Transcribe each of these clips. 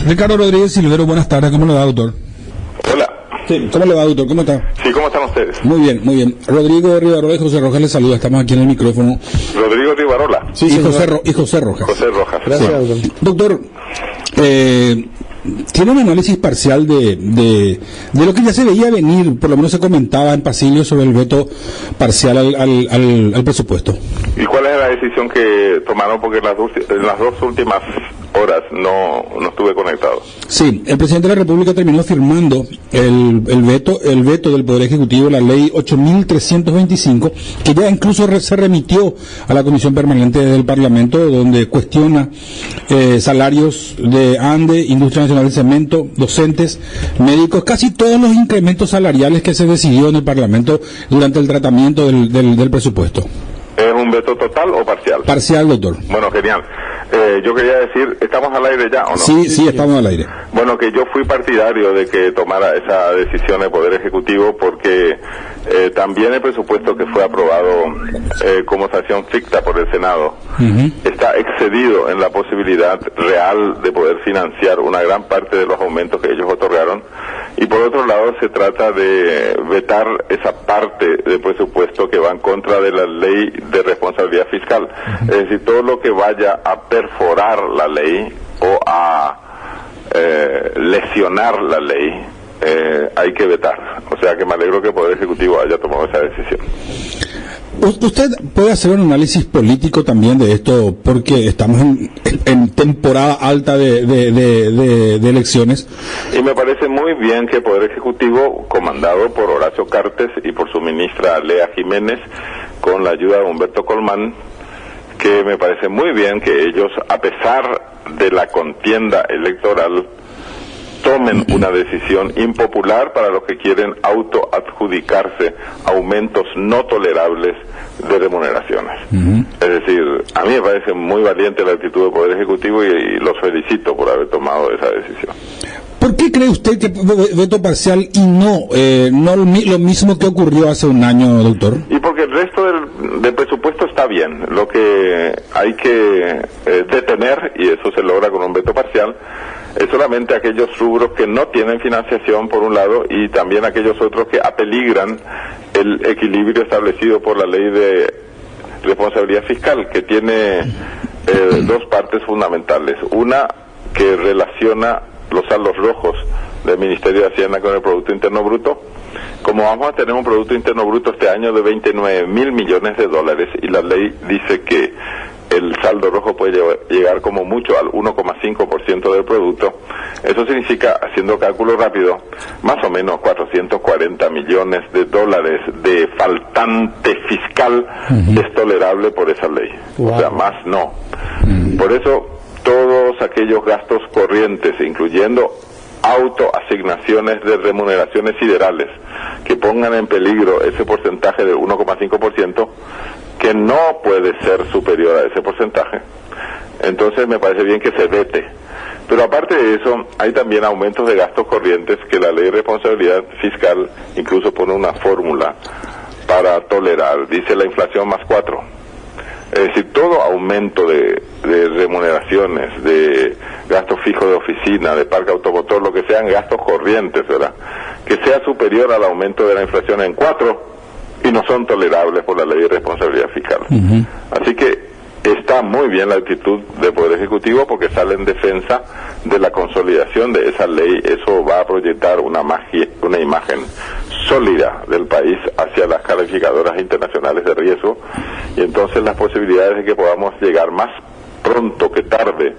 Ricardo Rodríguez Silvero, buenas tardes, ¿cómo le va, doctor? Hola. Sí, ¿cómo le va, doctor? ¿Cómo está? Sí, ¿cómo están ustedes? Muy bien, muy bien. Rodrigo Rivarola y José Rojas les saluda, estamos aquí en el micrófono. Rodrigo Rivarola. Sí, y José Rojas. José Rojas. Gracias, sí. Doctor, tiene un análisis parcial de lo que ya se veía venir, por lo menos se comentaba en pasillo sobre el veto parcial al presupuesto. ¿Y cuál es la decisión que tomaron? Porque en las dos últimas horas no estuve conectado. Sí, el presidente de la República terminó firmando el veto del Poder Ejecutivo, la ley 8.325, que ya incluso se remitió a la Comisión Permanente del Parlamento, donde cuestiona salarios de ANDE, Industria Nacional del Cemento, docentes, médicos, casi todos los incrementos salariales que se decidió en el Parlamento durante el tratamiento del presupuesto. ¿Es un veto total o parcial? Parcial, doctor. Bueno, genial. Yo quería decir, ¿estamos al aire ya o no? Sí, estamos al aire. Bueno, que yo fui partidario de que tomara esa decisión el Poder Ejecutivo porque también el presupuesto que fue aprobado como sanción ficta por el Senado está excedido en la posibilidad real de poder financiar una gran parte de los aumentos que ellos otorgaron, y por otro lado se trata de vetar esa parte del presupuesto que va en contra de la ley de responsabilidad fiscal. Es decir, todo lo que vaya a perforar la ley o a lesionar la ley hay que vetar. O sea que me alegro que el Poder Ejecutivo haya tomado esa decisión. ¿Usted puede hacer un análisis político también de esto? Porque estamos en temporada alta de elecciones. Y me parece muy bien que el Poder Ejecutivo, comandado por Horacio Cartes y por su ministra Lea Jiménez, con la ayuda de Humberto Colmán, que me parece muy bien que ellos, a pesar de la contienda electoral, tomen una decisión impopular para los que quieren autoadjudicarse aumentos no tolerables de remuneraciones. Es decir, a mí me parece muy valiente la actitud del Poder Ejecutivo y los felicito por haber tomado esa decisión. ¿Por qué cree usted que veto parcial y no lo mismo que ocurrió hace un año, doctor? Y porque el resto del presupuesto está bien. Lo que hay que detener, y eso se logra con un veto parcial, es solamente aquellos rubros que no tienen financiación, por un lado, y también aquellos otros que apeligran el equilibrio establecido por la ley de responsabilidad fiscal, que tiene dos partes fundamentales. Una, que relaciona los saldos rojos del Ministerio de Hacienda con el Producto Interno Bruto. Como vamos a tener un Producto Interno Bruto este año de 29.000 millones de dólares, y la ley dice que el saldo rojo puede llegar como mucho al 1,5% del producto, eso significa, haciendo cálculo rápido, más o menos 440 millones de dólares de faltante fiscal es tolerable por esa ley. Wow. O sea, más no. Por eso, todos aquellos gastos corrientes, incluyendo autoasignaciones de remuneraciones siderales, que pongan en peligro ese porcentaje del 1,5%, que no puede ser superior a ese porcentaje, entonces me parece bien que se vete. Pero aparte de eso, hay también aumentos de gastos corrientes que la ley de responsabilidad fiscal incluso pone una fórmula para tolerar. Dice la inflación más 4. Es decir, todo aumento de remuneraciones, de gastos fijos de oficina, de parque automotor, lo que sean gastos corrientes, ¿verdad?, que sea superior al aumento de la inflación en 4, y no son tolerables por la ley de responsabilidad fiscal. Así que está muy bien la actitud del Poder Ejecutivo, porque sale en defensa de la consolidación de esa ley. Eso va a proyectar una imagen sólida del país hacia las calificadoras internacionales de riesgo, y entonces las posibilidades de que podamos llegar más pronto que tarde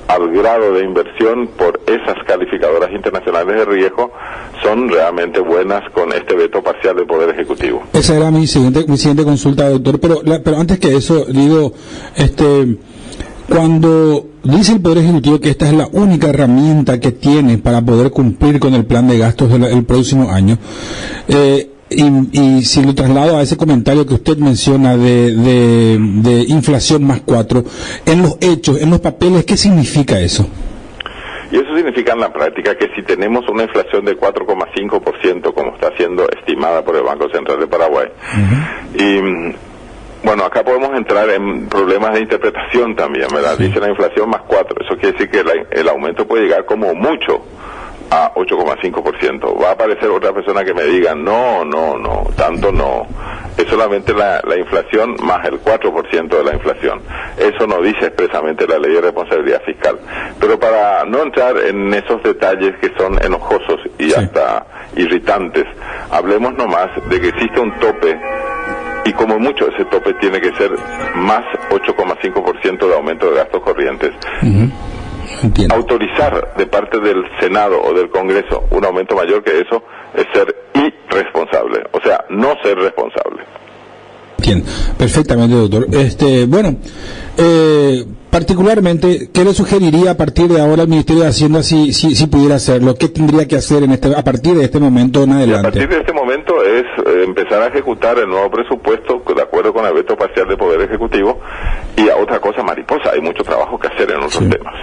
al grado de inversión por esas calificadoras internacionales de riesgo son realmente buenas con este veto parcial del Poder Ejecutivo. Esa era mi siguiente consulta, doctor, pero antes que eso, digo, cuando dice el Poder Ejecutivo que esta es la única herramienta que tiene para poder cumplir con el plan de gastos del próximo año, y si lo traslado a ese comentario que usted menciona de inflación más 4, en los hechos, en los papeles, ¿qué significa eso? Y eso significa en la práctica que si tenemos una inflación de 4,5%, como está siendo estimada por el Banco Central de Paraguay, y Bueno, acá podemos entrar en problemas de interpretación también, ¿verdad? Sí. Dice la inflación más 4, eso quiere decir que el aumento puede llegar como mucho a 8,5%. Va a aparecer otra persona que me diga, no, tanto no. Es solamente la inflación más el 4% de la inflación. Eso no dice expresamente la ley de responsabilidad fiscal. Pero para no entrar en esos detalles que son enojosos y hasta irritantes, hablemos nomás de que existe un tope, y como mucho ese tope tiene que ser más 8,5% de aumento de gastos corrientes. Entiendo. Autorizar de parte del Senado o del Congreso un aumento mayor que eso es ser irresponsable, o sea, no ser responsable. Entiendo, perfectamente, doctor. Bueno, particularmente, ¿qué le sugeriría a partir de ahora al Ministerio de Hacienda si pudiera hacerlo? ¿Qué tendría que hacer a partir de este momento en adelante? Y a partir de este momento es empezar a ejecutar el nuevo presupuesto de acuerdo con el veto parcial del Poder Ejecutivo, y a otra cosa mariposa, hay mucho trabajo que hacer en otros temas.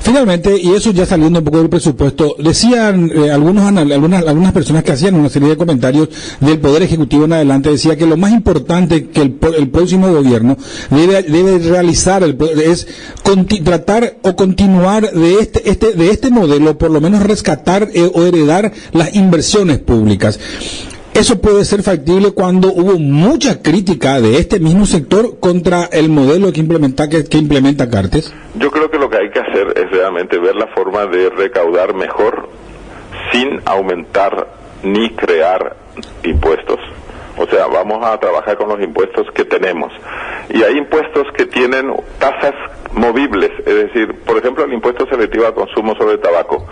Finalmente, y eso ya saliendo un poco del presupuesto, decían algunas personas que hacían una serie de comentarios del Poder Ejecutivo en adelante, decía que lo más importante que el próximo gobierno debe realizar es tratar o continuar de este modelo, por lo menos rescatar o heredar las inversiones públicas. Eso puede ser factible cuando hubo mucha crítica de este mismo sector contra el modelo que implementa Cartes. Yo creo que lo que hay que hacer es realmente ver la forma de recaudar mejor sin aumentar ni crear impuestos. O sea, vamos a trabajar con los impuestos que tenemos. Y hay impuestos que tienen tasas movibles, es decir, por ejemplo, el impuesto selectivo al consumo sobre el tabaco.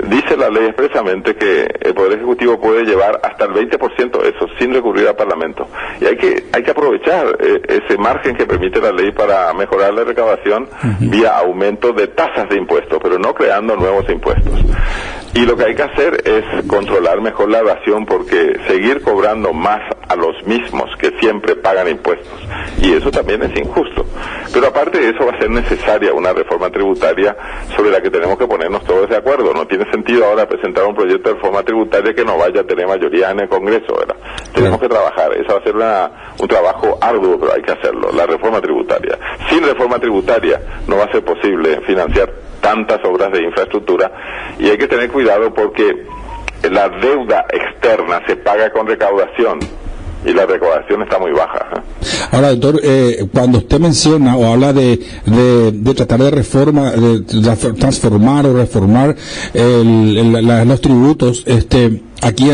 Dice la ley expresamente que el Poder Ejecutivo puede llevar hasta el 20% de eso sin recurrir al Parlamento. Y hay que aprovechar ese margen que permite la ley para mejorar la recaudación vía aumento de tasas de impuestos, pero no creando nuevos impuestos. Y lo que hay que hacer es controlar mejor la evasión, porque seguir cobrando más a los mismos que siempre pagan impuestos, y eso también es injusto. Pero aparte de eso va a ser necesaria una reforma tributaria sobre la que tenemos que ponernos todos de acuerdo. No tiene sentido ahora presentar un proyecto de reforma tributaria que no vaya a tener mayoría en el Congreso, ¿verdad? Tenemos que trabajar, eso va a ser un trabajo arduo, pero hay que hacerlo, la reforma tributaria. Sin reforma tributaria no va a ser posible financiar tantas obras de infraestructura, y hay que tener cuidado porque la deuda externa se paga con recaudación, y la recaudación está muy baja. Ahora, doctor, cuando usted menciona o habla de tratar de transformar o reformar los tributos, aquí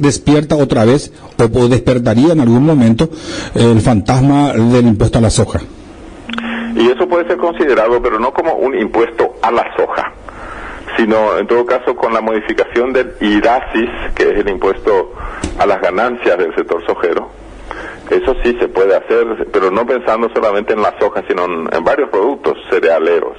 despierta otra vez, o despertaría en algún momento, el fantasma del impuesto a la soja. Y eso puede ser considerado, pero no como un impuesto a la soja, sino en todo caso con la modificación del IRASIS, que es el impuesto a las ganancias del sector sojero. Eso sí se puede hacer, pero no pensando solamente en la soja, sino en varios productos cerealeros.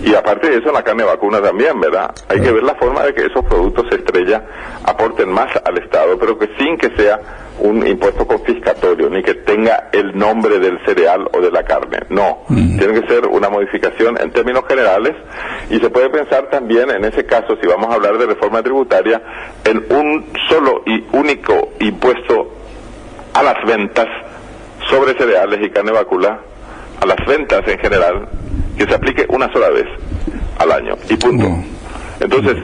Y aparte de eso, en la carne vacuna también, ¿verdad? Hay que ver la forma de que esos productos estrella aporten más al Estado, pero que sin que sea un impuesto confiscatorio, ni que tenga el nombre del cereal o de la carne. No, tiene que ser una modificación en términos generales, y se puede pensar también, en ese caso, si vamos a hablar de reforma tributaria, en un solo y único impuesto a las ventas sobre cereales y carne vacuna, a las ventas en general, que se aplique una sola vez al año, y punto. Entonces,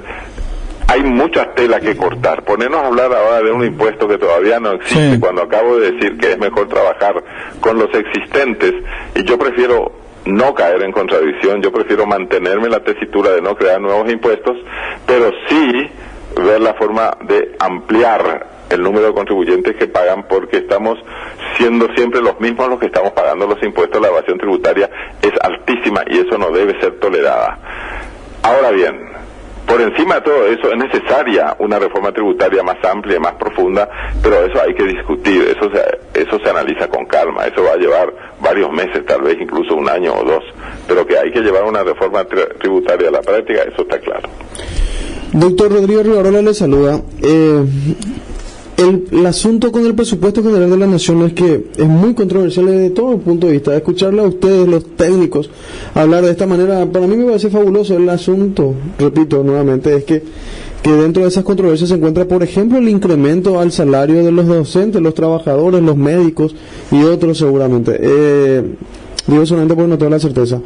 hay mucha tela que cortar. Ponernos a hablar ahora de un impuesto que todavía no existe, cuando acabo de decir que es mejor trabajar con los existentes, y yo prefiero no caer en contradicción, yo prefiero mantenerme en la tesitura de no crear nuevos impuestos, pero sí ver la forma de ampliar el número de contribuyentes que pagan, porque estamos siendo siempre los mismos los que estamos pagando los impuestos. La evasión tributaria es altísima y eso no debe ser tolerada. Ahora bien, por encima de todo eso es necesaria una reforma tributaria más amplia y más profunda, pero eso hay que discutir, eso se analiza con calma, eso va a llevar varios meses, tal vez incluso un año o dos, pero que hay que llevar una reforma tributaria a la práctica, eso está claro. Doctor Rodrigo Rivarola le saluda. El asunto con el presupuesto general de la Nación es que es muy controversial desde todo punto de vista. Escucharle a ustedes, los técnicos, hablar de esta manera, para mí me parece fabuloso. El asunto, repito nuevamente, es que que dentro de esas controversias se encuentra, por ejemplo, el incremento al salario de los docentes, los trabajadores, los médicos y otros seguramente. Digo solamente porque no tengo la certeza.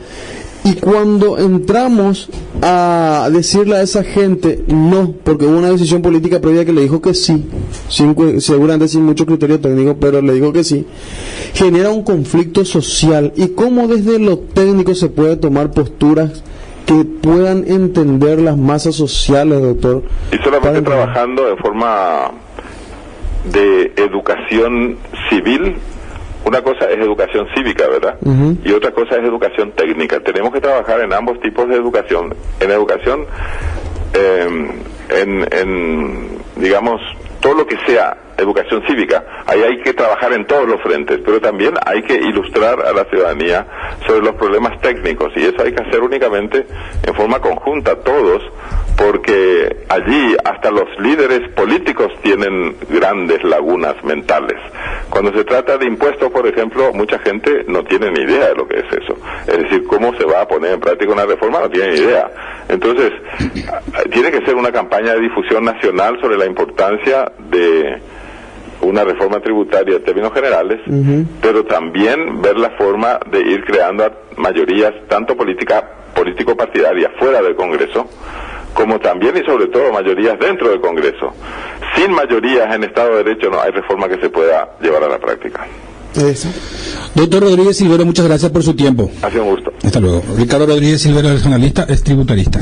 Y cuando entramos a decirle a esa gente no, porque hubo una decisión política previa que le dijo que sí, seguramente sin mucho criterio técnico, pero le dijo que sí, genera un conflicto social. ¿Y cómo desde lo técnico se puede tomar posturas que puedan entender las masas sociales, doctor? Y solamente trabajando de forma de educación civil. Una cosa es educación cívica, ¿verdad? Uh-huh. Y otra cosa es educación técnica. Tenemos que trabajar en ambos tipos de educación. En educación, digamos, todo lo que sea educación cívica, ahí hay que trabajar en todos los frentes, pero también hay que ilustrar a la ciudadanía sobre los problemas técnicos, y eso hay que hacer únicamente en forma conjunta, todos, porque allí hasta los líderes políticos tienen grandes lagunas mentales. Cuando se trata de impuestos, por ejemplo, mucha gente no tiene ni idea de lo que es eso. Es decir, cómo se va a poner en práctica una reforma, no tiene ni idea. Entonces, tiene que ser una campaña de difusión nacional sobre la importancia de una reforma tributaria en términos generales, pero también ver la forma de ir creando mayorías, tanto político-partidarias fuera del Congreso, como también y sobre todo mayorías dentro del Congreso. Sin mayorías en Estado de Derecho no hay reforma que se pueda llevar a la práctica. Eso. Doctor Rodríguez Silvero, muchas gracias por su tiempo. Ha sido un gusto. Hasta luego. Ricardo Rodríguez Silvero es analista, es tributarista.